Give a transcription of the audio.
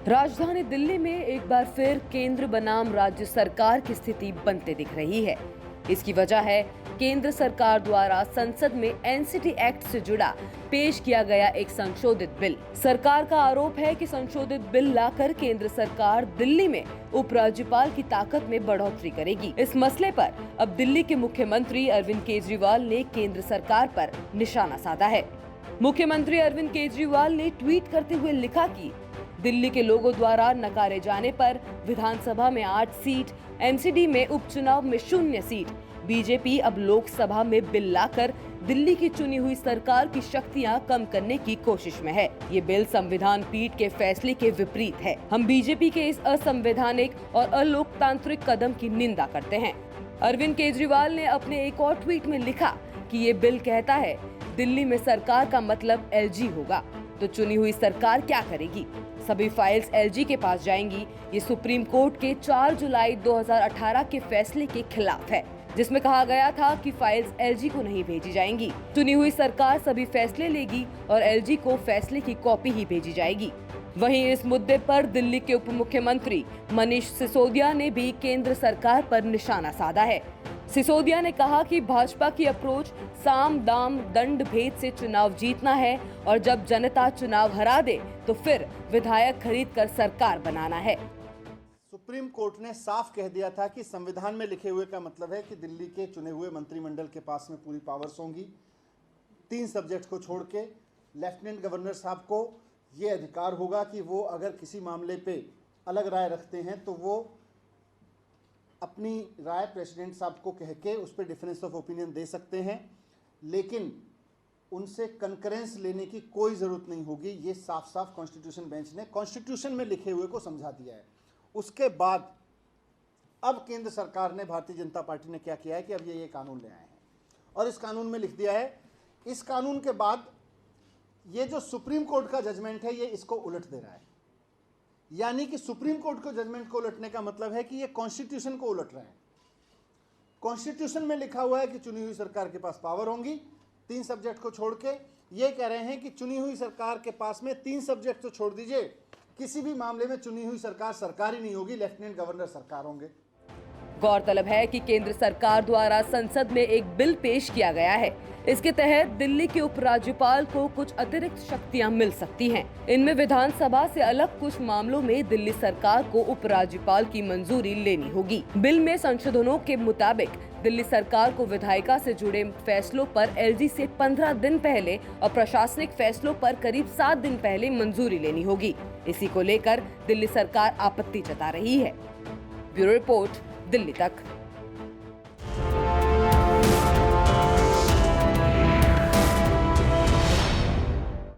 राजधानी दिल्ली में एक बार फिर केंद्र बनाम राज्य सरकार की स्थिति बनते दिख रही है। इसकी वजह है केंद्र सरकार द्वारा संसद में एनसीटी एक्ट से जुड़ा पेश किया गया एक संशोधित बिल। सरकार का आरोप है कि संशोधित बिल लाकर केंद्र सरकार दिल्ली में उपराज्यपाल की ताकत में बढ़ोतरी करेगी। इस मसले पर अब दिल्ली के मुख्यमंत्री अरविंद केजरीवाल ने केंद्र सरकार पर निशाना साधा है। मुख्यमंत्री अरविंद केजरीवाल ने ट्वीट करते हुए लिखा कि दिल्ली के लोगों द्वारा नकारे जाने पर विधानसभा में 8 सीट, एमसीडी में उपचुनाव में 0 सीट, बीजेपी अब लोकसभा में बिल लाकर दिल्ली की चुनी हुई सरकार की शक्तियां कम करने की कोशिश में है। ये बिल संविधान पीठ के फैसले के विपरीत है। हम बीजेपी के इस असंवैधानिक और अलोकतांत्रिक कदम की निंदा करते हैं। अरविंद केजरीवाल ने अपने एक और ट्वीट में लिखा कि ये बिल कहता है दिल्ली में सरकार का मतलब एलजी होगा, तो चुनी हुई सरकार क्या करेगी? सभी फाइल्स एलजी के पास जाएंगी। ये सुप्रीम कोर्ट के 4 जुलाई 2018 के फैसले के खिलाफ है, जिसमें कहा गया था कि फाइल्स एलजी को नहीं भेजी जाएंगी। चुनी हुई सरकार सभी फैसले लेगी और एलजी को फैसले की कॉपी ही भेजी जाएगी। वहीं इस मुद्दे पर दिल्ली के उप मुख्यमंत्री मनीष सिसोदिया ने भी केंद्र सरकार पर निशाना साधा है। सिसोदिया ने कहा कि भाजपा की अप्रोच साम दाम दंड भेद से चुनाव जीतना है और जब जनता चुनाव हरा दे तो फिर विधायक खरीद कर सरकार बनाना है। सुप्रीम कोर्ट ने साफ कह दिया था कि संविधान में लिखे हुए का मतलब है कि दिल्ली के चुने हुए मंत्रिमंडल के पास में पूरी पावर्स होंगी। 3 सब्जेक्ट को छोड़ के लेफ्टिनेंट गवर्नर साहब को ये अधिकार होगा कि वो अगर किसी मामले पे अलग राय रखते हैं तो वो अपनी राय प्रेसिडेंट साहब को कह के उस पर डिफरेंस ऑफ ओपिनियन दे सकते हैं, लेकिन उनसे कंकरेंस लेने की कोई ज़रूरत नहीं होगी। ये साफ साफ कॉन्स्टिट्यूशन बेंच ने कॉन्स्टिट्यूशन में लिखे हुए को समझा दिया है। उसके बाद अब केंद्र सरकार ने, भारतीय जनता पार्टी ने क्या किया है कि अब ये कानून ले आए हैं और इस कानून में लिख दिया है। इस कानून के बाद ये जो सुप्रीम कोर्ट का जजमेंट है ये इसको उलट दे रहा है। यानी कि सुप्रीम कोर्ट को जजमेंट को उलटने का मतलब है कि ये कॉन्स्टिट्यूशन को उलट रहे हैं। कॉन्स्टिट्यूशन में लिखा हुआ है कि चुनी हुई सरकार के पास पावर होंगी 3 सब्जेक्ट को छोड़ के। ये कह रहे हैं कि चुनी हुई सरकार के पास में 3 सब्जेक्ट तो छोड़ दीजिए, किसी भी मामले में चुनी हुई सरकार ही नहीं होगी, लेफ्टिनेंट गवर्नर सरकार होंगे। गौरतलब है कि केंद्र सरकार द्वारा संसद में एक बिल पेश किया गया है। इसके तहत दिल्ली के उपराज्यपाल को कुछ अतिरिक्त शक्तियां मिल सकती हैं। इनमें विधानसभा से अलग कुछ मामलों में दिल्ली सरकार को उपराज्यपाल की मंजूरी लेनी होगी। बिल में संशोधनों के मुताबिक दिल्ली सरकार को विधायिका से जुड़े फैसलों पर एलजी से 15 दिन पहले और प्रशासनिक फैसलों पर करीब 7 दिन पहले मंजूरी लेनी होगी। इसी को लेकर दिल्ली सरकार आपत्ति जता रही है। ब्यूरो रिपोर्ट, दिल्ली तक।